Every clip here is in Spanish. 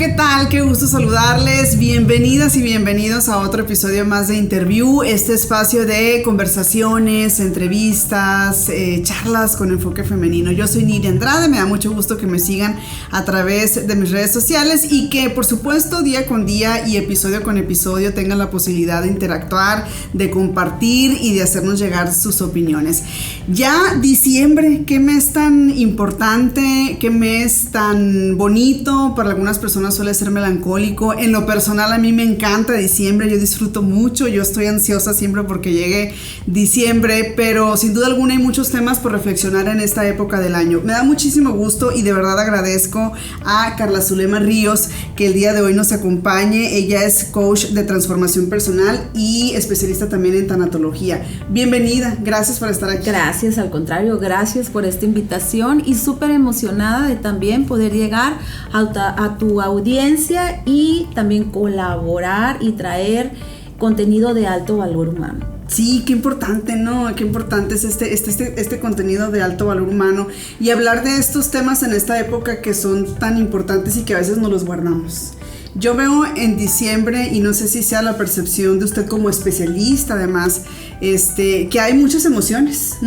¿qué tal? Qué gusto saludarles. Bienvenidas y bienvenidos a otro episodio más de Interview, este espacio de conversaciones, entrevistas, charlas con enfoque femenino. Yo soy Nidia Andrade, me da mucho gusto que me sigan a través de mis redes sociales y que, por supuesto, día con día y episodio con episodio tengan la posibilidad de interactuar, de compartir y de hacernos llegar sus opiniones. Ya diciembre, qué mes tan importante, qué mes tan bonito. Para algunas personas suele ser melancólico. En lo personal, a mí me encanta diciembre, yo disfruto mucho, yo estoy ansiosa siempre porque llegue diciembre, pero sin duda alguna hay muchos temas por reflexionar en esta época del año. Me da muchísimo gusto y de verdad agradezco a Carla Zulema Ríos que el día de hoy nos acompañe. Ella es coach de transformación personal y especialista también en tanatología. Bienvenida, gracias por estar aquí. Gracias, al contrario, gracias por esta invitación y súper emocionada de también poder llegar a tu audiencia y también colaborar y traer contenido de alto valor humano. Sí, qué importante, ¿no? Qué importante es este contenido de alto valor humano y hablar de estos temas en esta época que son tan importantes y que a veces nos los guardamos. Yo veo en diciembre, y no sé si sea la percepción de usted como especialista además, que hay muchas emociones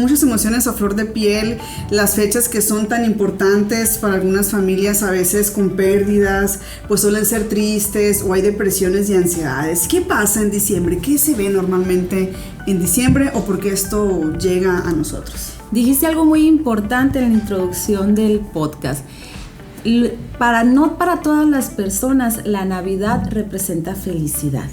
a flor de piel, las fechas que son tan importantes para algunas familias a veces con pérdidas, pues suelen ser tristes o hay depresiones y ansiedades. ¿Qué pasa en diciembre? ¿Qué se ve normalmente en diciembre o por qué esto llega a nosotros? Dijiste algo muy importante en la introducción del podcast. No para todas las personas la Navidad representa felicidad.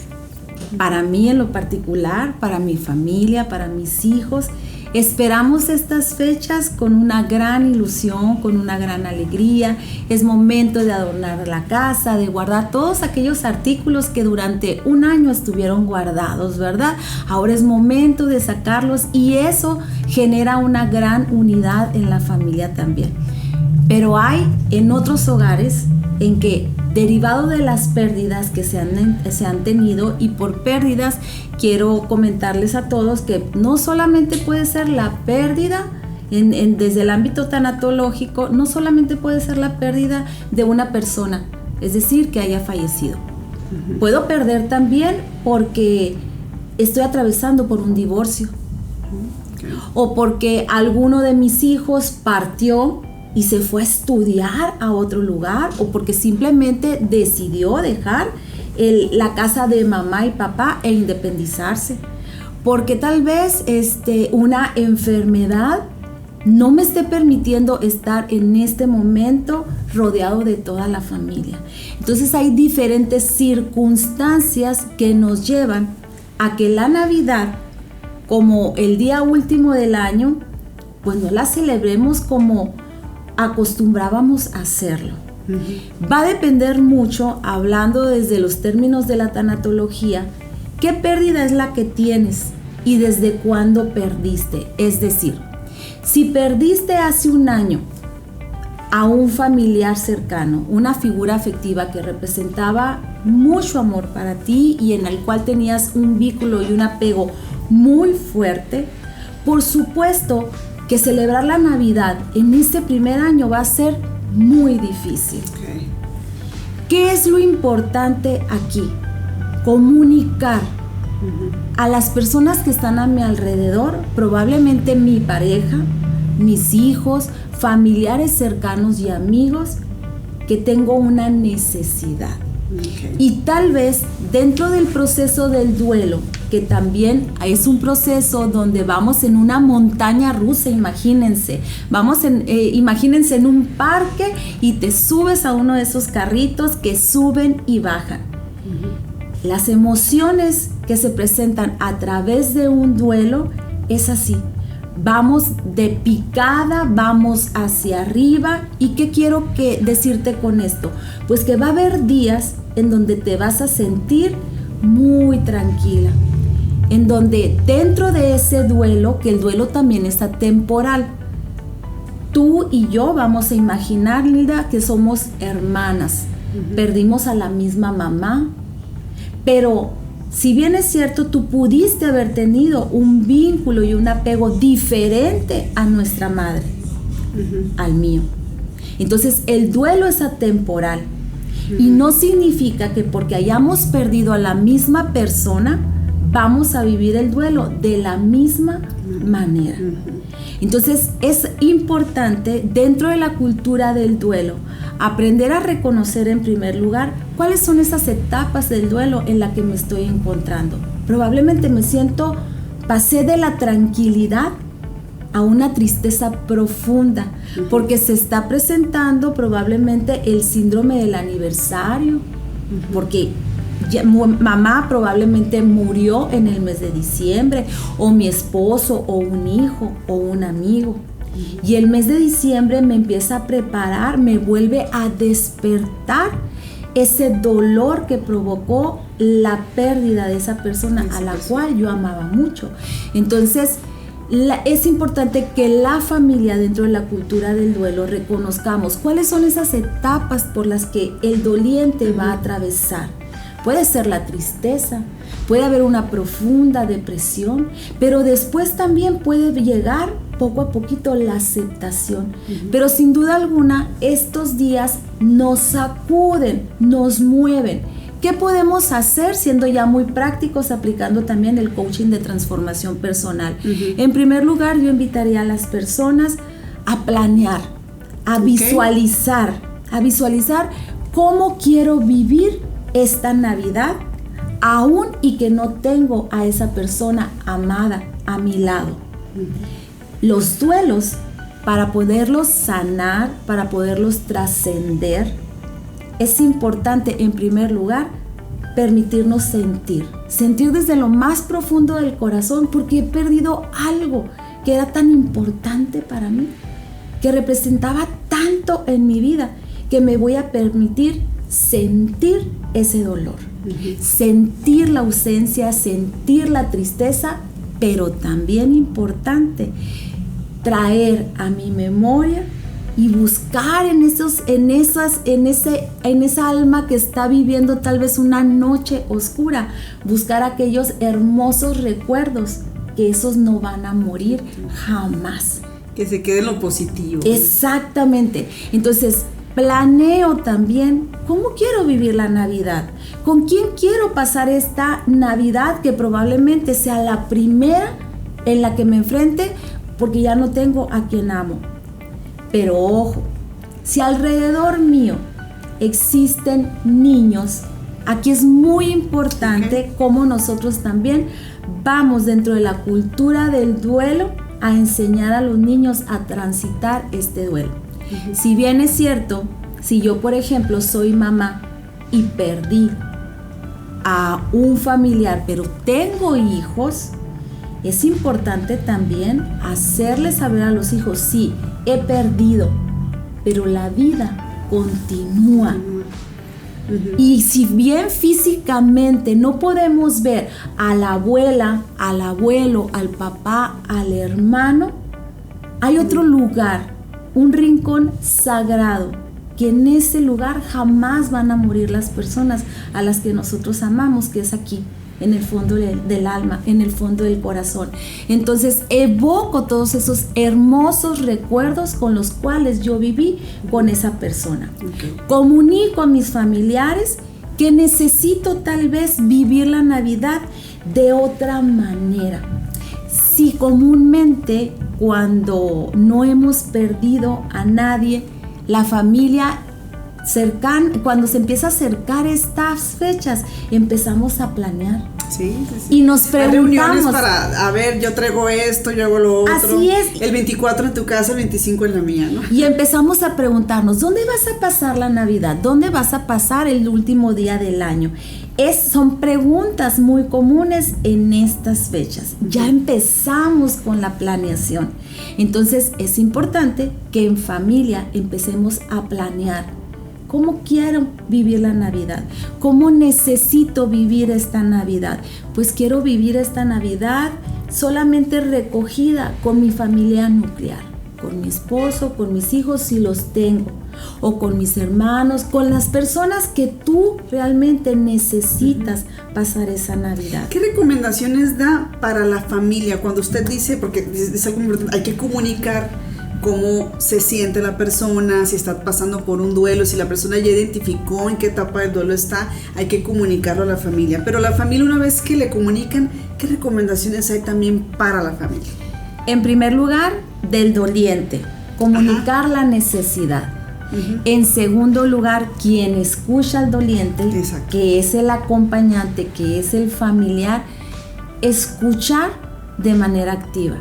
Para mí en lo particular, para mi familia, para mis hijos, esperamos estas fechas con una gran ilusión, con una gran alegría. Es momento de adornar la casa, de guardar todos aquellos artículos que durante un año estuvieron guardados, ¿verdad? Ahora es momento de sacarlos y eso genera una gran unidad en la familia también. Pero hay en otros hogares en que, derivado de las pérdidas que se han tenido, y por pérdidas quiero comentarles a todos que no solamente puede ser la pérdida desde el ámbito tanatológico, no solamente puede ser la pérdida de una persona, es decir, que haya fallecido. Uh-huh. Puedo perder también porque estoy atravesando por un divorcio. Uh-huh. Okay. O porque alguno de mis hijos partió y se fue a estudiar a otro lugar, o porque simplemente decidió dejar la casa de mamá y papá e independizarse, porque tal vez una enfermedad no me esté permitiendo estar en este momento rodeado de toda la familia. Entonces hay diferentes circunstancias que nos llevan a que la Navidad, como el día último del año, pues no la celebremos como acostumbrábamos a hacerlo. Uh-huh. Va a depender mucho, hablando desde los términos de la tanatología, qué pérdida es la que tienes y desde cuándo perdiste. Es decir, si perdiste hace un año a un familiar cercano, una figura afectiva que representaba mucho amor para ti y en el cual tenías un vínculo y un apego muy fuerte, por supuesto que celebrar la Navidad en este primer año va a ser muy difícil. Okay. ¿Qué es lo importante aquí? Comunicar a las personas que están a mi alrededor, probablemente mi pareja, mis hijos, familiares cercanos y amigos, que tengo una necesidad. Okay. Y tal vez dentro del proceso del duelo, que también es un proceso donde vamos en una montaña rusa, imagínense en un parque y te subes a uno de esos carritos que suben y bajan. Uh-huh. Las emociones que se presentan a través de un duelo es así. Vamos de picada, vamos hacia arriba. ¿Y qué quiero decirte con esto? Pues que va a haber días en donde te vas a sentir muy tranquila, en donde dentro de ese duelo, que el duelo también está temporal, tú y yo vamos a imaginar, Nilda, que somos hermanas. Uh-huh. Perdimos a la misma mamá, pero si bien es cierto, tú pudiste haber tenido un vínculo y un apego diferente a nuestra madre, uh-huh, al mío. Entonces, el duelo es atemporal. Y no significa que porque hayamos perdido a la misma persona, vamos a vivir el duelo de la misma manera. Entonces es importante dentro de la cultura del duelo aprender a reconocer en primer lugar cuáles son esas etapas del duelo en la que me estoy encontrando. Probablemente pasé de la tranquilidad a una tristeza profunda, porque se está presentando probablemente el síndrome del aniversario, porque mamá probablemente murió en el mes de diciembre, o mi esposo, o un hijo, o un amigo. Y el mes de diciembre me empieza a preparar, me vuelve a despertar ese dolor que provocó la pérdida de esa persona a la cual yo amaba mucho. Entonces, es importante que la familia, dentro de la cultura del duelo, reconozcamos cuáles son esas etapas por las que el doliente va a atravesar. Puede ser la tristeza, puede haber una profunda depresión, pero después también puede llegar poco a poquito la aceptación. Pero sin duda alguna, estos días nos sacuden, nos mueven. ¿Qué podemos hacer siendo ya muy prácticos, aplicando también el coaching de transformación personal? En primer lugar, yo invitaría a las personas a planear, a visualizar cómo quiero vivir esta Navidad, aún y que no tengo a esa persona amada a mi lado. Los duelos, para poderlos sanar, para poderlos trascender, es importante, en primer lugar, permitirnos sentir desde lo más profundo del corazón, porque he perdido algo que era tan importante para mí, que representaba tanto en mi vida, que me voy a permitir sentir ese dolor, sentir la ausencia, sentir la tristeza, pero también importante, traer a mi memoria y buscar en esa alma que está viviendo tal vez una noche oscura, buscar aquellos hermosos recuerdos, que esos no van a morir jamás. Que se quede en lo positivo. Exactamente. Entonces, planeo también cómo quiero vivir la Navidad, con quién quiero pasar esta Navidad, que probablemente sea la primera en la que me enfrente, porque ya no tengo a quien amo. Pero ojo, si alrededor mío existen niños, aquí es muy importante cómo nosotros también vamos, dentro de la cultura del duelo, a enseñar a los niños a transitar este duelo. Si bien es cierto, si yo, por ejemplo, soy mamá y perdí a un familiar, pero tengo hijos, es importante también hacerles saber a los hijos: sí, he perdido, pero la vida continúa. Y si bien físicamente no podemos ver a la abuela, al abuelo, al papá, al hermano, hay otro lugar, un rincón sagrado, que en ese lugar jamás van a morir las personas a las que nosotros amamos, que es aquí, en el fondo del alma, en el fondo del corazón. Entonces evoco todos esos hermosos recuerdos con los cuales yo viví con esa persona. Comunico a mis familiares que necesito tal vez vivir la Navidad de otra manera. Si comúnmente, cuando no hemos perdido a nadie, la familia cercana, cuando se empieza a acercar estas fechas, empezamos a planear. Sí. Y nos preguntamos. Hay reuniones para, a ver, yo traigo esto, yo hago lo otro. Así es. El 24 en tu casa, el 25 en la mía, ¿no? Y empezamos a preguntarnos: ¿dónde vas a pasar la Navidad? ¿Dónde vas a pasar el último día del año? Son preguntas muy comunes en estas fechas. Ya empezamos con la planeación. Entonces es importante que en familia empecemos a planear. ¿Cómo quiero vivir la Navidad? ¿Cómo necesito vivir esta Navidad? Pues quiero vivir esta Navidad solamente recogida con mi familia nuclear, con mi esposo, con mis hijos si los tengo, o con mis hermanos, con las personas que tú realmente necesitas pasar esa Navidad. ¿Qué recomendaciones da para la familia cuando usted dice, porque es algo importante, hay que comunicar cómo se siente la persona, si está pasando por un duelo, si la persona ya identificó en qué etapa del duelo está, hay que comunicarlo a la familia. Pero la familia, una vez que le comunican, ¿qué recomendaciones hay también para la familia? En primer lugar, del doliente, comunicar la necesidad. En segundo lugar, quien escucha al doliente, que es el acompañante, que es el familiar, escuchar de manera activa,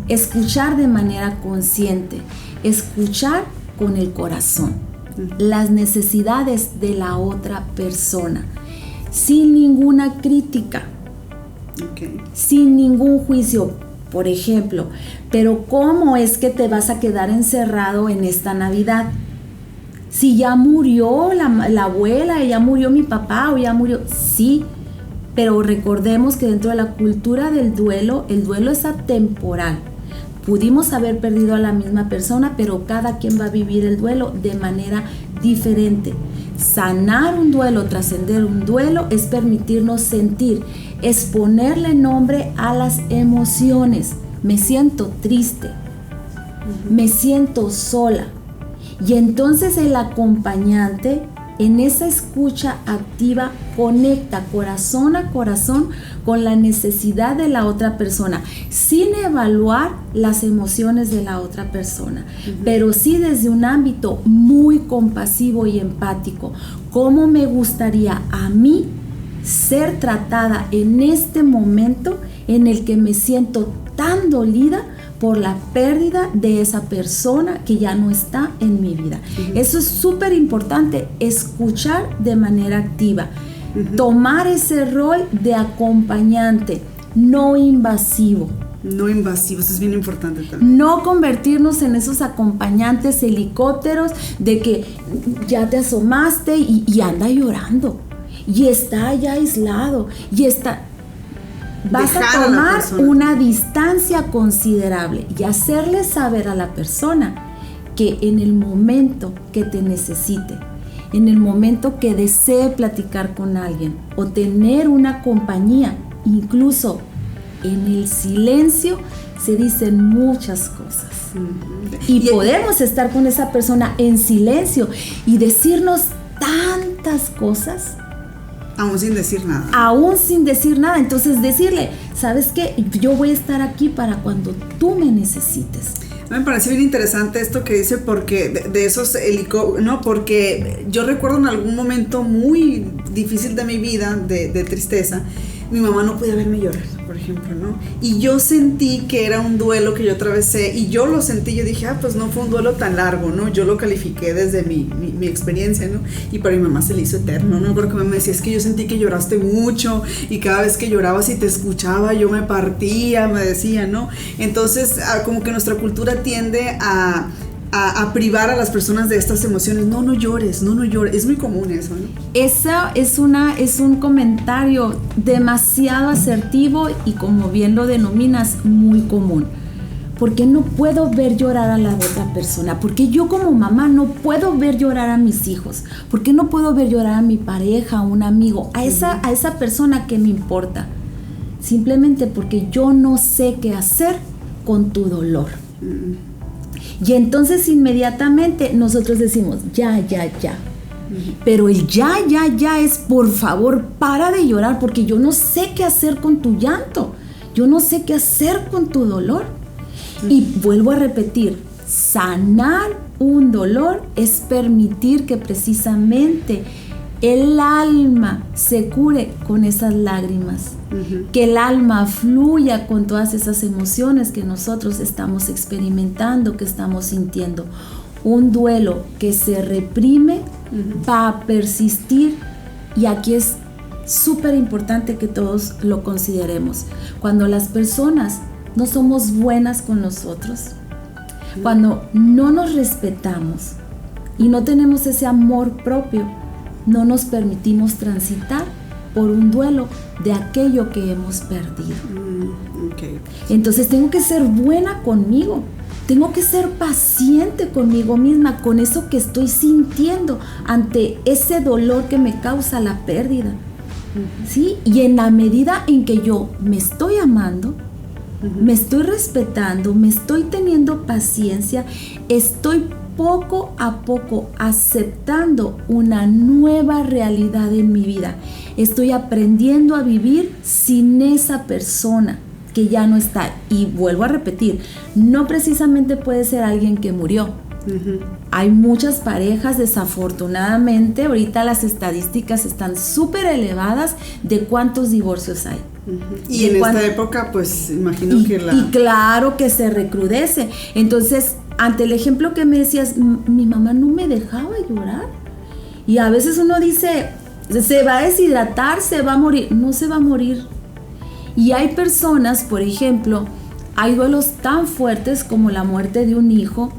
escuchar de manera consciente, escuchar con el corazón las necesidades de la otra persona, sin ninguna crítica, sin ningún juicio. Por ejemplo, pero ¿cómo es que te vas a quedar encerrado en esta Navidad? Si ya murió la abuela, ya murió mi papá o ya murió... Sí, pero recordemos que dentro de la cultura del duelo, el duelo es atemporal. Pudimos haber perdido a la misma persona, pero cada quien va a vivir el duelo de manera diferente. Sanar un duelo, trascender un duelo, es permitirnos sentir, es ponerle nombre a las emociones. Me siento triste, me siento sola. Y entonces el acompañante, en esa escucha activa, conecta corazón a corazón con la necesidad de la otra persona, sin evaluar las emociones de la otra persona, pero sí desde un ámbito muy compasivo y empático. ¿Cómo me gustaría a mí ser tratada en este momento en el que me siento tan dolida por la pérdida de esa persona que ya no está en mi vida? Eso es súper importante, escuchar de manera activa, tomar ese rol de acompañante, no invasivo. No invasivo, eso es bien importante también. No convertirnos en esos acompañantes helicópteros de que ya te asomaste y anda llorando, y está ya aislado, y está... Vas a tomar una distancia considerable y hacerle saber a la persona que en el momento que te necesite, en el momento que desee platicar con alguien o tener una compañía, incluso en el silencio se dicen muchas cosas. Y podemos estar con esa persona en silencio y decirnos tantas cosas. Aún sin decir nada. Aún sin decir nada. Entonces decirle, ¿sabes qué? Yo voy a estar aquí para cuando tú me necesites. Me parece bien interesante esto que dice, porque de esos no, porque yo recuerdo en algún momento muy difícil de mi vida, de tristeza, mi mamá no podía verme llorar, por ejemplo, ¿no? Y yo sentí que era un duelo que yo atravesé, y yo lo sentí, yo dije, pues no fue un duelo tan largo, ¿no? Yo lo califiqué desde mi experiencia, ¿no? Y para mi mamá se le hizo eterno, ¿no? Creo que me decía, es que yo sentí que lloraste mucho, y cada vez que llorabas y te escuchaba, yo me partía, me decía, ¿no? Entonces, como que nuestra cultura tiende a privar a las personas de estas emociones. No llores, no llores. Es muy común eso, ¿no? Esa es un comentario demasiado asertivo y, como bien lo denominas, muy común. ¿Por qué no puedo ver llorar a la otra persona? ¿Por qué yo como mamá no puedo ver llorar a mis hijos? ¿Por qué no puedo ver llorar a mi pareja, a un amigo, a esa persona que me importa? Simplemente porque yo no sé qué hacer con tu dolor. Y entonces inmediatamente nosotros decimos, ya. Pero el ya es, por favor, para de llorar, porque yo no sé qué hacer con tu llanto. Yo no sé qué hacer con tu dolor. Y vuelvo a repetir, sanar un dolor es permitir que precisamente el alma se cure con esas lágrimas, que el alma fluya con todas esas emociones que nosotros estamos experimentando, que estamos sintiendo. Un duelo que se reprime va a persistir, y aquí es súper importante que todos lo consideremos. Cuando las personas no somos buenas con nosotros, cuando no nos respetamos y no tenemos ese amor propio, no nos permitimos transitar por un duelo de aquello que hemos perdido. Entonces tengo que ser buena conmigo, tengo que ser paciente conmigo misma, con eso que estoy sintiendo ante ese dolor que me causa la pérdida. ¿Sí? Y en la medida en que yo me estoy amando, Me estoy respetando, me estoy teniendo paciencia, estoy poco a poco aceptando una nueva realidad en mi vida. Estoy aprendiendo a vivir sin esa persona que ya no está. Y vuelvo a repetir, no precisamente puede ser alguien que murió. Hay muchas parejas, desafortunadamente, ahorita las estadísticas están súper elevadas de cuántos divorcios hay. Y en esta época, pues, imagino que Y claro que se recrudece. Entonces, ante el ejemplo que me decías, mi mamá no me dejaba llorar. Y a veces uno dice, se va a deshidratar, se va a morir. No se va a morir. Y hay personas, por ejemplo, hay duelos tan fuertes como la muerte de un hijo.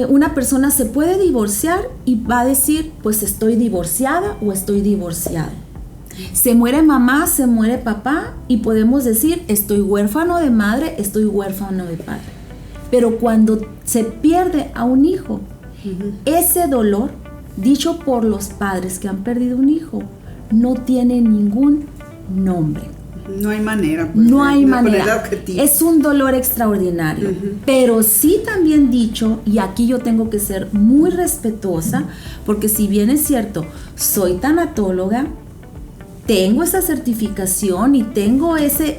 Una persona se puede divorciar y va a decir, pues estoy divorciada o estoy divorciado. Se muere mamá, se muere papá y podemos decir, estoy huérfano de madre, estoy huérfano de padre. Pero cuando se pierde a un hijo, ese dolor, dicho por los padres que han perdido un hijo, no tiene ningún nombre. No hay manera. Pues, no hay manera. Es un dolor extraordinario. Pero sí también dicho, y aquí yo tengo que ser muy respetuosa, porque si bien es cierto, soy tanatóloga, tengo esa certificación y tengo ese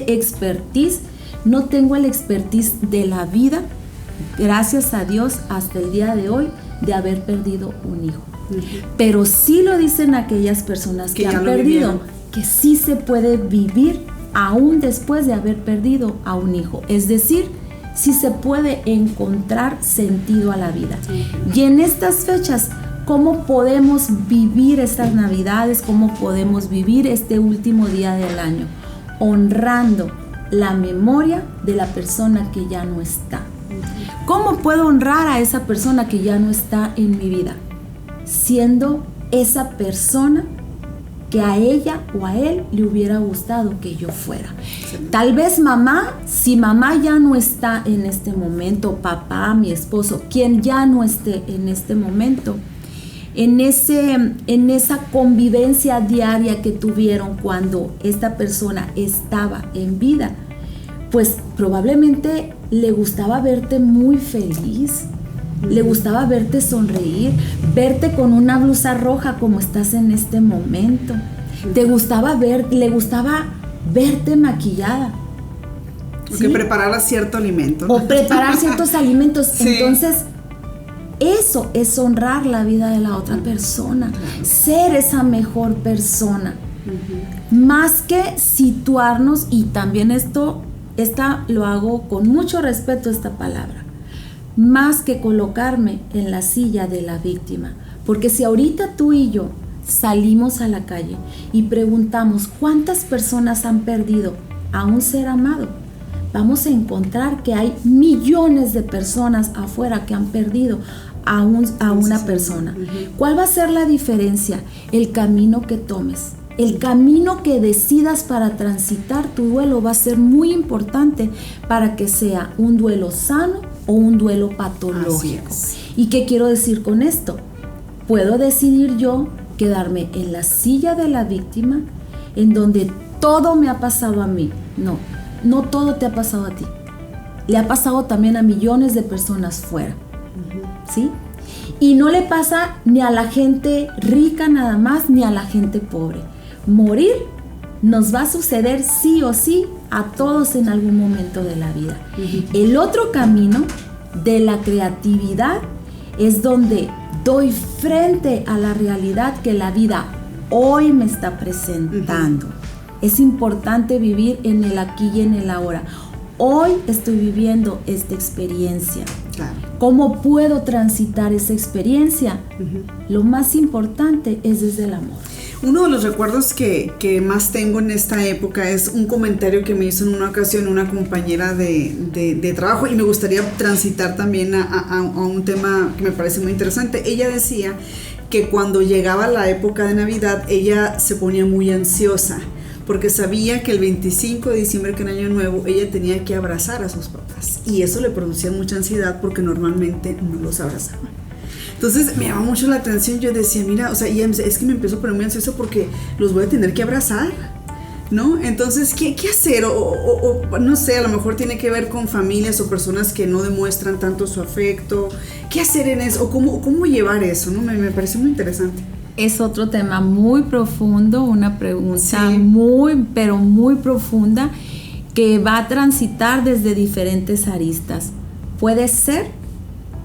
expertise, no tengo el expertise de la vida, gracias a Dios, hasta el día de hoy, de haber perdido un hijo. Pero sí lo dicen aquellas personas que han perdido, que sí se puede vivir aún después de haber perdido a un hijo. Es decir, sí se puede encontrar sentido a la vida. Y en estas fechas, ¿cómo podemos vivir estas Navidades? ¿Cómo podemos vivir este último día del año? Honrando la memoria de la persona que ya no está. ¿Cómo puedo honrar a esa persona que ya no está en mi vida? Siendo esa persona que a ella o a él le hubiera gustado que yo fuera. Tal vez mamá, si mamá ya no está en este momento, papá, mi esposo, quien ya no esté en este momento, en esa convivencia diaria que tuvieron cuando esta persona estaba en vida, pues probablemente le gustaba verte muy feliz, le gustaba verte sonreír, verte con una blusa roja como estás en este momento. Le gustaba verte maquillada. O ¿sí? Que preparara cierto alimento, ¿no? O preparar ciertos alimentos. Sí. Entonces, eso es honrar la vida de la otra persona, ser esa mejor persona. Más que situarnos, y también esta lo hago con mucho respeto, esta palabra, más que colocarme en la silla de la víctima. Porque si ahorita tú y yo salimos a la calle y preguntamos cuántas personas han perdido a un ser amado, vamos a encontrar que hay millones de personas afuera que han perdido a una persona. ¿Cuál va a ser la diferencia? El camino que tomes. El camino que decidas para transitar tu duelo va a ser muy importante para que sea un duelo sano o un duelo patológico. ¿Y qué quiero decir con esto? Puedo decidir yo quedarme en la silla de la víctima, en donde todo me ha pasado a mí. No todo te ha pasado a ti. Le ha pasado también a millones de personas fuera. ¿Sí? Y no le pasa ni a la gente rica nada más, ni a la gente pobre. Morir nos va a suceder sí o sí a todos en algún momento de la vida. El otro camino de la creatividad es donde doy frente a la realidad que la vida hoy me está presentando. Es importante vivir en el aquí y en el ahora. Hoy estoy viviendo esta experiencia. Claro. ¿Cómo puedo transitar esa experiencia? Lo más importante es desde el amor. Uno de los recuerdos que más tengo en esta época es un comentario que me hizo en una ocasión una compañera de trabajo, y me gustaría transitar también a un tema que me parece muy interesante. Ella decía que cuando llegaba la época de Navidad, ella se ponía muy ansiosa, porque sabía que el 25 de diciembre, que era Año Nuevo, ella tenía que abrazar a sus papás, y eso le producía mucha ansiedad porque normalmente no los abrazaba. Entonces me llamaba mucho la atención. Yo decía, mira, o sea, es que me empezó a poner muy ansiosa porque los voy a tener que abrazar. ¿no? Entonces, ¿qué hacer? O no sé, a lo mejor tiene que ver con familias o personas que no demuestran tanto su afecto. ¿Qué hacer en eso? ¿O cómo llevar eso? ¿No? Me parece muy interesante. Es otro tema muy profundo, una pregunta muy, pero muy profunda, que va a transitar desde diferentes aristas. Puede ser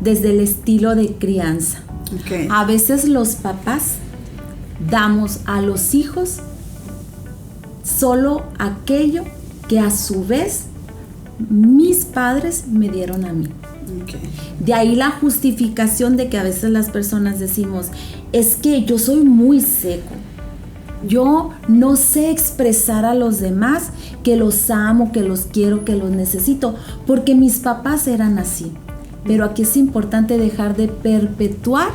desde el estilo de crianza. Okay. A veces los papás damos a los hijos solo aquello que a su vez mis padres me dieron a mí. Okay. De ahí la justificación de que a veces las personas decimos, es que yo soy muy seco, yo no sé expresar a los demás que los amo, que los quiero, que los necesito, porque mis papás eran así. Pero aquí es importante dejar de perpetuar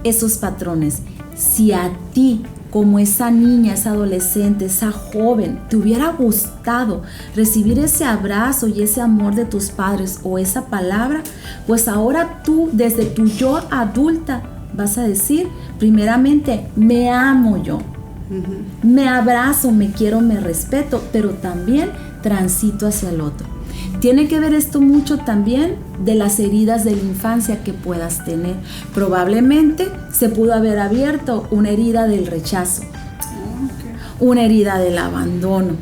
esos patrones. Si a ti, como esa niña, esa adolescente, esa joven, te hubiera gustado recibir ese abrazo y ese amor de tus padres o esa palabra, pues ahora tú, desde tu yo adulta, vas a decir, primeramente, me amo yo, me abrazo, me quiero, me respeto, pero también transito hacia el otro. Tiene que ver esto mucho también de las heridas de la infancia que puedas tener. Probablemente se pudo haber abierto una herida del rechazo, una herida del abandono,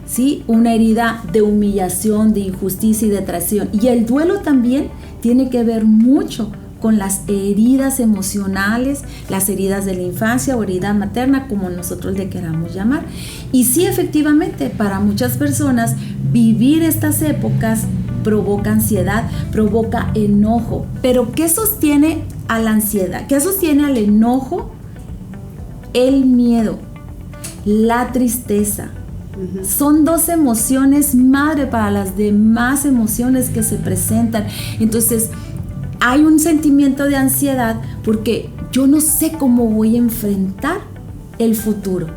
¿sí? Una herida de humillación, de injusticia y de traición. Y el duelo también tiene que ver mucho con las heridas emocionales, las heridas de la infancia o herida materna, como nosotros le queramos llamar. Y sí, efectivamente, para muchas personas vivir estas épocas provoca ansiedad, provoca enojo. Pero ¿qué sostiene a la ansiedad? ¿Qué sostiene al enojo? El miedo, la tristeza. Son dos emociones madre para las demás emociones que se presentan. Entonces, hay un sentimiento de ansiedad porque yo no sé cómo voy a enfrentar el futuro.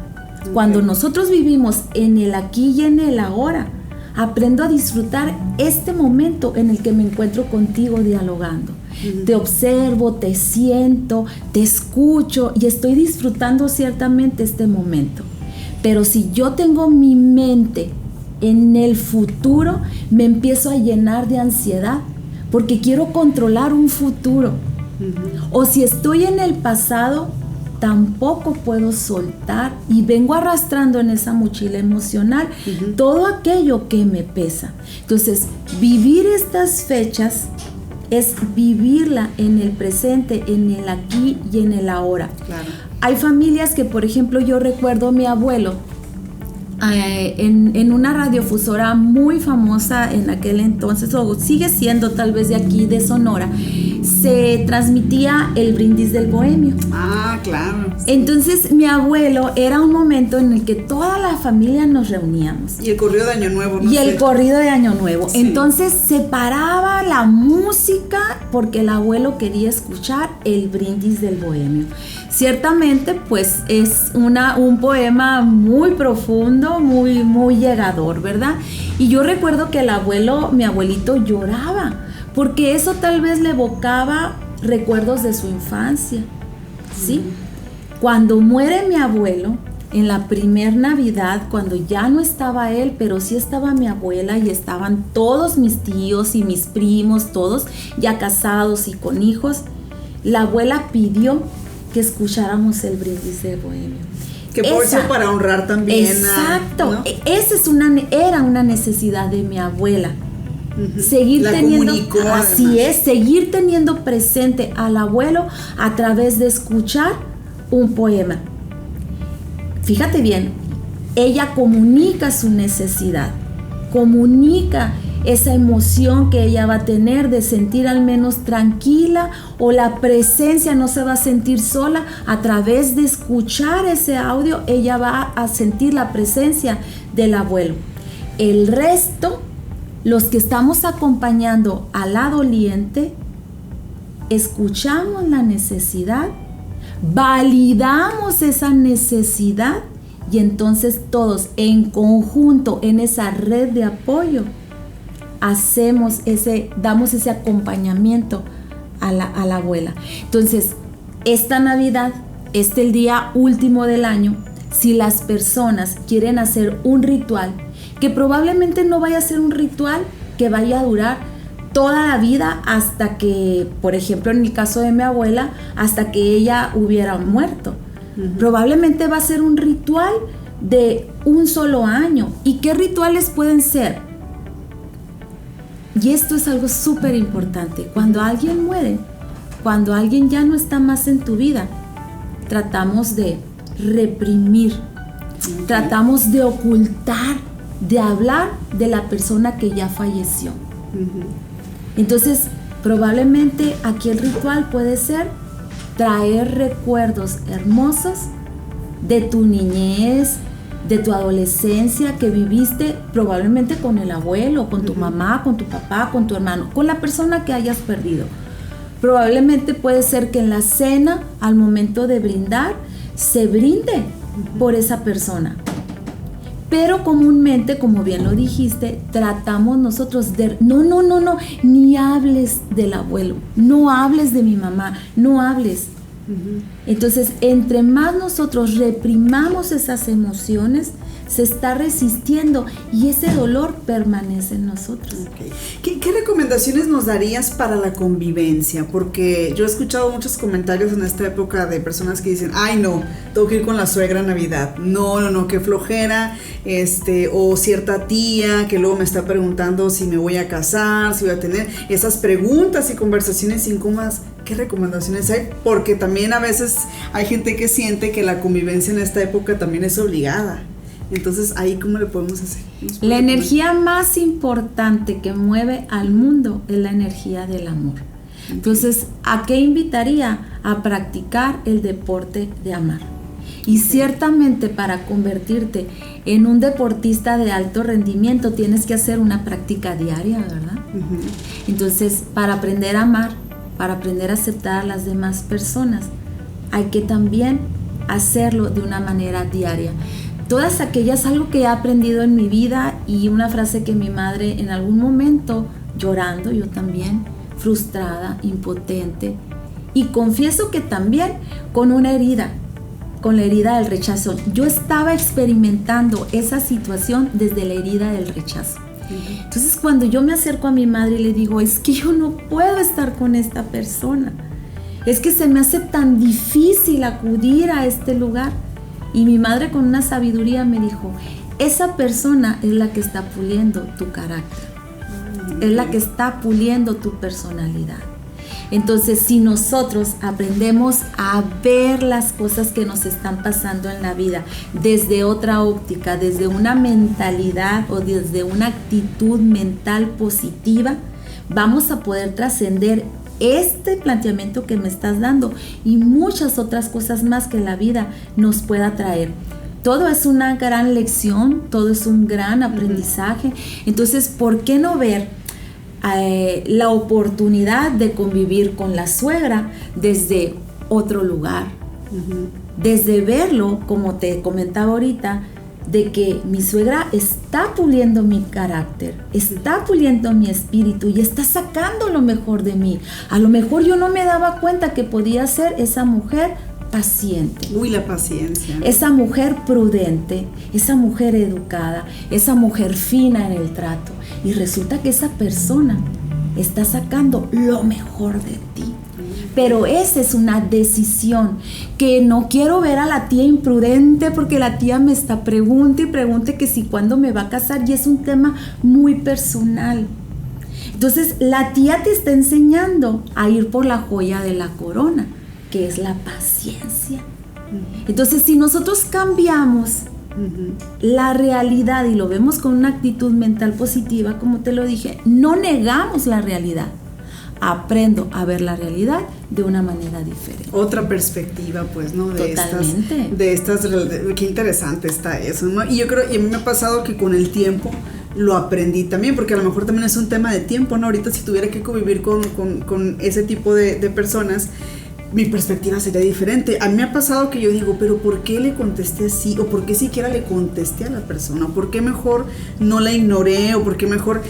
Cuando nosotros vivimos en el aquí y en el ahora, aprendo a disfrutar este momento en el que me encuentro contigo dialogando. Te observo, te siento, te escucho y estoy disfrutando ciertamente este momento. Pero si yo tengo mi mente en el futuro, me empiezo a llenar de ansiedad porque quiero controlar un futuro. O si estoy en el pasado, tampoco puedo soltar y vengo arrastrando en esa mochila emocional todo aquello que me pesa. Entonces, vivir estas fechas es vivirla en el presente, en el aquí y en el ahora. Claro. Hay familias que, por ejemplo, yo recuerdo a mi abuelo en una radiofusora muy famosa en aquel entonces, o sigue siendo tal vez de aquí, de Sonora, se transmitía el brindis del bohemio. Ah, claro. Entonces mi abuelo, era un momento en el que toda la familia nos reuníamos. Y el corrido de Año Nuevo. Y el corrido de Año Nuevo. Sí. Entonces se paraba la música porque el abuelo quería escuchar el brindis del bohemio. Ciertamente, pues es un poema muy profundo, muy, muy llegador, ¿verdad? Y yo recuerdo que mi abuelito lloraba, porque eso tal vez le evocaba recuerdos de su infancia, ¿sí? Cuando muere mi abuelo, en la primer Navidad, cuando ya no estaba él, pero sí estaba mi abuela y estaban todos mis tíos y mis primos, todos ya casados y con hijos, la abuela pidió que escucháramos el brindis del bohemio. Que por eso para honrar también. Exacto, ¿no? Esa era una necesidad de mi abuela. Seguir la teniendo, comunicó, así además. es, seguir teniendo presente al abuelo a través de escuchar un poema. Fíjate bien, ella comunica su necesidad, comunica esa emoción que ella va a tener de sentir al menos tranquila, o la presencia, no se va a sentir sola. A través de escuchar ese audio, ella va a sentir la presencia del abuelo. El resto, los que estamos acompañando a la doliente, escuchamos la necesidad, validamos esa necesidad y entonces todos en conjunto, en esa red de apoyo, damos ese acompañamiento a la abuela. Entonces, esta Navidad, el día último del año, si las personas quieren hacer un ritual, que probablemente no vaya a ser un ritual que vaya a durar toda la vida hasta que, por ejemplo, en mi caso de mi abuela, hasta que ella hubiera muerto. Probablemente va a ser un ritual de un solo año. ¿Y qué rituales pueden ser? Y esto es algo súper importante. Cuando alguien muere, cuando alguien ya no está más en tu vida, tratamos de reprimir, tratamos de ocultar, de hablar de la persona que ya falleció. Entonces, probablemente aquí el ritual puede ser traer recuerdos hermosos de tu niñez, de tu adolescencia que viviste probablemente con el abuelo, con tu mamá, con tu papá, con tu hermano, con la persona que hayas perdido. Probablemente puede ser que en la cena, al momento de brindar, se brinde por esa persona. Pero comúnmente, como bien lo dijiste, tratamos nosotros de... No, ni hables del abuelo, no hables de mi mamá, no hables. Entonces, entre más nosotros reprimamos esas emociones, se está resistiendo y ese dolor permanece en nosotros. ¿Qué recomendaciones nos darías para la convivencia? Porque yo he escuchado muchos comentarios en esta época de personas que dicen, ay no, tengo que ir con la suegra a Navidad, no, qué flojera, o cierta tía que luego me está preguntando si me voy a casar, si voy a tener esas preguntas y conversaciones incómodas. ¿Qué recomendaciones hay? Porque también a veces hay gente que siente que la convivencia en esta época también es obligada. Entonces, ¿ahí cómo le podemos hacer? La energía más importante que mueve al mundo es la energía del amor. Entonces, ¿a qué invitaría? A practicar el deporte de amar. Y ciertamente para convertirte en un deportista de alto rendimiento tienes que hacer una práctica diaria, ¿verdad? Entonces, para aprender a amar, para aprender a aceptar a las demás personas, hay que también hacerlo de una manera diaria. Todas aquellas, algo que he aprendido en mi vida y una frase que mi madre en algún momento, llorando, yo también, frustrada, impotente, y confieso que también con una herida, con la herida del rechazo. Yo estaba experimentando esa situación desde la herida del rechazo. Entonces, cuando yo me acerco a mi madre y le digo, es que yo no puedo estar con esta persona, es que se me hace tan difícil acudir a este lugar. Y mi madre con una sabiduría me dijo, esa persona es la que está puliendo tu carácter, es la que está puliendo tu personalidad. Entonces, si nosotros aprendemos a ver las cosas que nos están pasando en la vida desde otra óptica, desde una mentalidad o desde una actitud mental positiva, vamos a poder trascender este planteamiento que me estás dando y muchas otras cosas más que la vida nos pueda traer. Todo es una gran lección, todo es un gran aprendizaje. Entonces, ¿por qué no ver la oportunidad de convivir con la suegra desde otro lugar? Desde verlo, como te comentaba ahorita, de que mi suegra está puliendo mi carácter, está puliendo mi espíritu y está sacando lo mejor de mí. A lo mejor yo no me daba cuenta que podía ser esa mujer paciente. Uy, la paciencia. Esa mujer prudente, esa mujer educada, esa mujer fina en el trato. Y resulta que esa persona está sacando lo mejor de ti. Pero esa es una decisión, que no quiero ver a la tía imprudente porque la tía me está pregunte y pregunte que si cuándo me va a casar y es un tema muy personal. Entonces la tía te está enseñando a ir por la joya de la corona, que es la paciencia. Entonces si nosotros cambiamos la realidad y lo vemos con una actitud mental positiva, como te lo dije, no negamos la realidad. Aprendo a ver la realidad de una manera diferente. Otra perspectiva, pues, ¿no? Totalmente. Qué interesante está eso, ¿no? Y yo creo, y a mí me ha pasado que con el tiempo lo aprendí también, porque a lo mejor también es un tema de tiempo, ¿no? Ahorita si tuviera que convivir con ese tipo de personas, mi perspectiva sería diferente. A mí me ha pasado que yo digo, pero ¿por qué le contesté así? ¿O por qué siquiera le contesté a la persona? ¿Por qué mejor no la ignoré? ¿O por qué mejor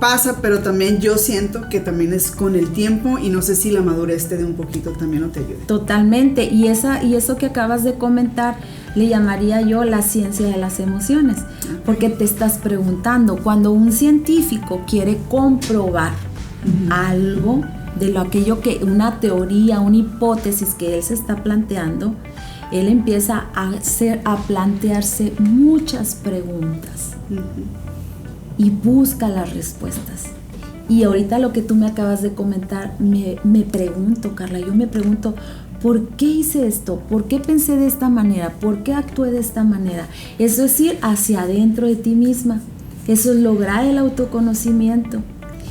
pasa? Pero también yo siento que también es con el tiempo y no sé si la madurez te dé un poquito también o te ayude. Totalmente. Y eso que acabas de comentar, le llamaría yo la ciencia de las emociones, porque te estás preguntando, cuando un científico quiere comprobar algo de aquello que una teoría, una hipótesis que él se está planteando, él empieza a plantearse muchas preguntas y busca las respuestas. Y ahorita lo que tú me acabas de comentar, me pregunto, Carla, yo me pregunto, ¿por qué hice esto? ¿Por qué pensé de esta manera? ¿Por qué actué de esta manera? Eso es ir hacia adentro de ti misma. Eso es lograr el autoconocimiento.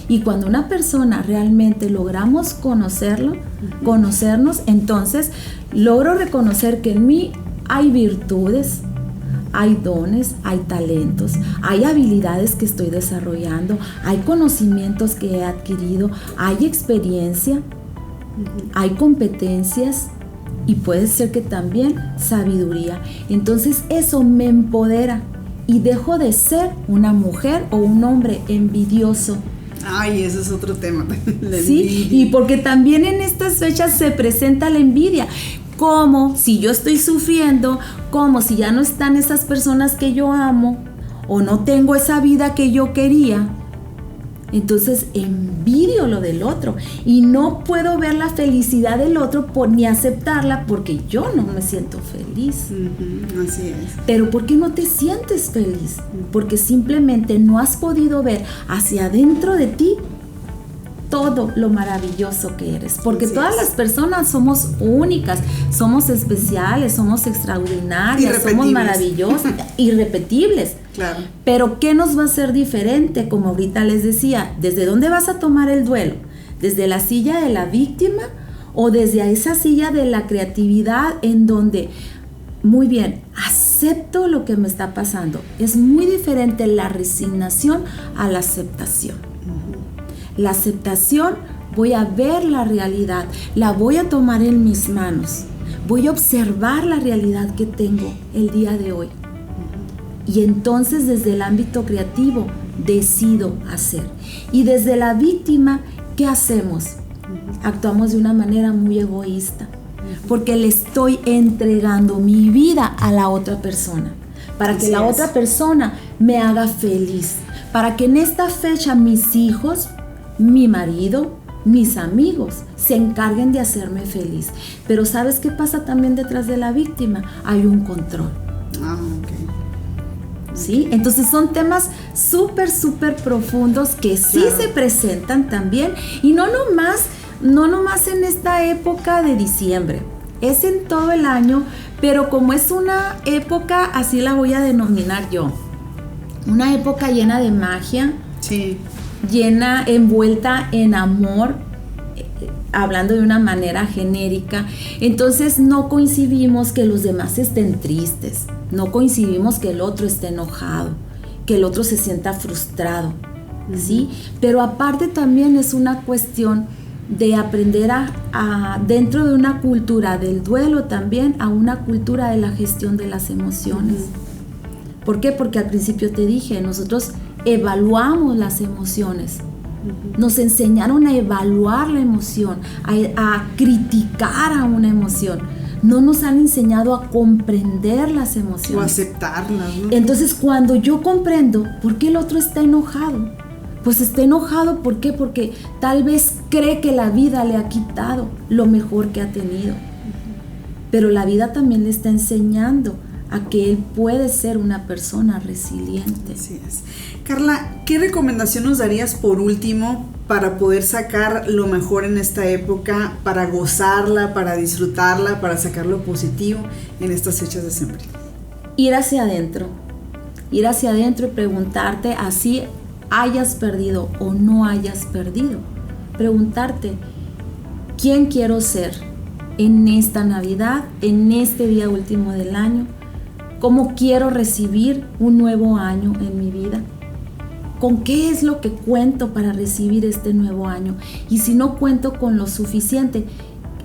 Y cuando una persona realmente logramos conocernos, entonces logro reconocer que en mí hay virtudes, hay dones, hay talentos, hay habilidades que estoy desarrollando, hay conocimientos que he adquirido, hay experiencia, hay competencias y puede ser que también sabiduría. Entonces eso me empodera y dejo de ser una mujer o un hombre envidioso. Ay, ese es otro tema. Sí, y porque también en estas fechas se presenta la envidia. Como si yo estoy sufriendo, como si ya no están esas personas que yo amo o no tengo esa vida que yo quería. Entonces envidio lo del otro y no puedo ver la felicidad del otro ni aceptarla porque yo no me siento feliz. Así es. Pero ¿por qué no te sientes feliz? Porque simplemente no has podido ver hacia adentro de ti todo lo maravilloso que eres, porque todas las personas somos únicas, somos especiales, somos extraordinarias, somos maravillosas, irrepetibles. Claro. Pero ¿qué nos va a hacer diferente? Como ahorita les decía, ¿desde dónde vas a tomar el duelo? ¿Desde la silla de la víctima o desde esa silla de la creatividad en donde, muy bien, acepto lo que me está pasando? Es muy diferente la resignación a la aceptación. La aceptación, voy a ver la realidad, la voy a tomar en mis manos, voy a observar la realidad que tengo el día de hoy. Y entonces desde el ámbito creativo decido hacer. Y desde la víctima, ¿qué hacemos? Actuamos de una manera muy egoísta, porque le estoy entregando mi vida a la otra persona, para que la otra persona me haga feliz, para que en esta fecha mis hijos, mi marido, mis amigos se encarguen de hacerme feliz. Pero ¿sabes qué pasa también detrás de la víctima? Hay un control. ¿Sí? Entonces son temas súper profundos que sí se presentan también, y no nomás en esta época de diciembre, es en todo el año, pero como es una época, así la voy a denominar yo, una época llena de magia. Sí. Llena, envuelta en amor, hablando de una manera genérica. Entonces no coincidimos que los demás estén tristes, no coincidimos que el otro esté enojado, que el otro se sienta frustrado, ¿sí? Pero aparte también es una cuestión de aprender dentro de una cultura del duelo también, a una cultura de la gestión de las emociones. ¿Por qué? Porque al principio te dije, nosotros evaluamos las emociones. Nos enseñaron a evaluar la emoción, a criticar a una emoción. No nos han enseñado a comprender las emociones. O aceptarlas, ¿no? Entonces, cuando yo comprendo por qué el otro está enojado, pues está enojado, ¿por qué? Porque tal vez cree que la vida le ha quitado lo mejor que ha tenido. Pero la vida también le está enseñando a que él puede ser una persona resiliente. Así es. Carla, ¿qué recomendación nos darías por último para poder sacar lo mejor en esta época, para gozarla, para disfrutarla, para sacar lo positivo en estas fechas de diciembre? Ir hacia adentro y preguntarte, así hayas perdido o no hayas perdido, preguntarte, ¿quién quiero ser en esta Navidad, en este día último del año? ¿Cómo quiero recibir un nuevo año en mi vida? ¿Con qué es lo que cuento para recibir este nuevo año? Y si no cuento con lo suficiente,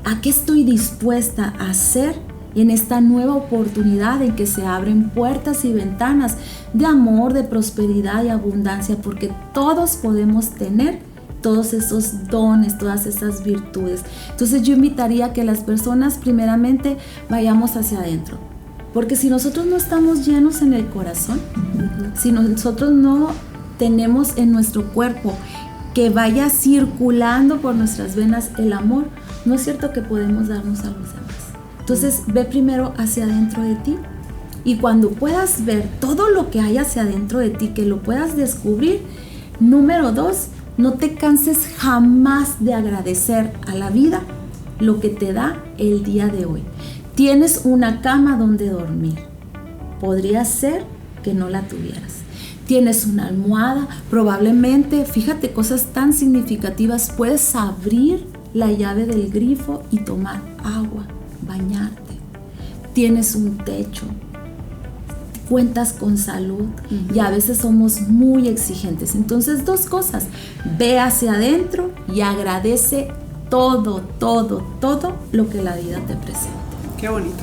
¿a qué estoy dispuesta a hacer en esta nueva oportunidad en que se abren puertas y ventanas de amor, de prosperidad y abundancia? Porque todos podemos tener todos esos dones, todas esas virtudes. Entonces yo invitaría a que las personas primeramente vayamos hacia adentro, Porque si nosotros no estamos llenos en el corazón, si nosotros no tenemos en nuestro cuerpo que vaya circulando por nuestras venas el amor, no es cierto que podemos darnos a los demás. Entonces ve primero hacia adentro de ti, y cuando puedas ver todo lo que hay hacia adentro de ti, que lo puedas descubrir, número 2, no te canses jamás de agradecer a la vida lo que te da el día de hoy. Tienes una cama donde dormir, podría ser que no la tuvieras. Tienes una almohada, probablemente, fíjate, cosas tan significativas, puedes abrir la llave del grifo y tomar agua, bañarte. Tienes un techo, cuentas con salud, y a veces somos muy exigentes. Entonces, 2 cosas, ve hacia adentro y agradece todo lo que la vida te presenta. Qué bonito,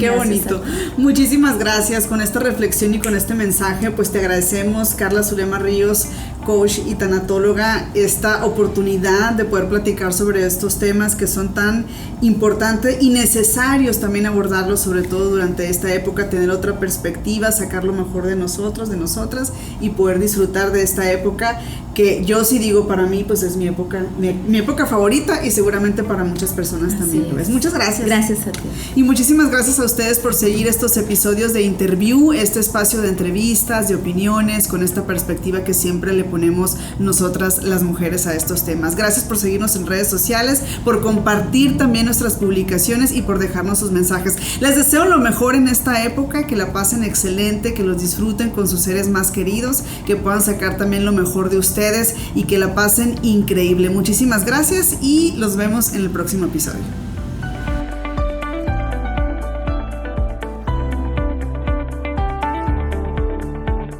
qué bonito. Muchísimas gracias con esta reflexión y con este mensaje. Pues te agradecemos, Carla Zulema Ríos, coach y tanatóloga, esta oportunidad de poder platicar sobre estos temas que son tan importantes y necesarios también abordarlos, sobre todo durante esta época, tener otra perspectiva, sacar lo mejor de nosotros, de nosotras, y poder disfrutar de esta época que yo sí digo, para mí pues es mi época favorita, y seguramente para muchas personas también lo es. Muchas gracias. Gracias a ti. Y muchísimas gracias a ustedes por seguir estos episodios de Interview, este espacio de entrevistas, de opiniones, con esta perspectiva que siempre le ponemos nosotras las mujeres a estos temas. Gracias por seguirnos en redes sociales, por compartir también nuestras publicaciones y por dejarnos sus mensajes. Les deseo lo mejor en esta época, que la pasen excelente, que los disfruten con sus seres más queridos, que puedan sacar también lo mejor de ustedes y que la pasen increíble. Muchísimas gracias y los vemos en el próximo episodio.